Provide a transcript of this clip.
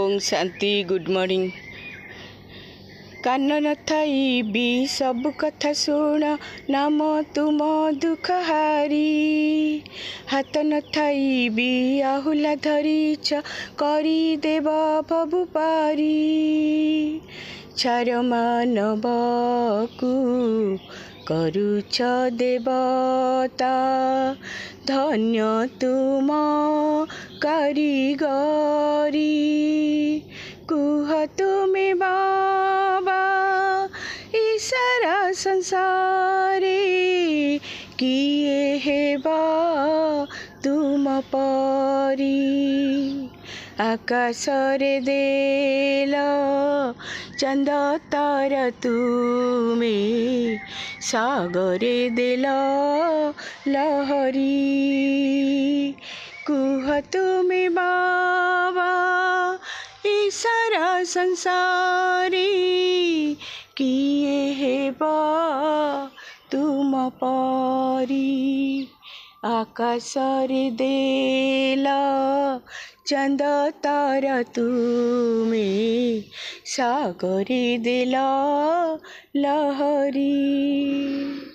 Om Shanti. Good morning. कान न Thai भी सब कथा शुण, नाम तुम दुख हारी। हाथ न थाई भी आहुला धरीच, करी देव प्रभु पारी। चार मानवकु करुछ देवता, धन्य तुम कारीगरी। कुह तुमे बाबा ई सारा संसारे, किए हेबा तुम परी। आकाशरे देल चंद तारा तुमे, सागरे देल लहरी। कुह तुमे बाबा ई सारा संसारे, किए हेबा तुम परी। आकाशरे देल चंद तारा तुमे, सागरे देल लहरी।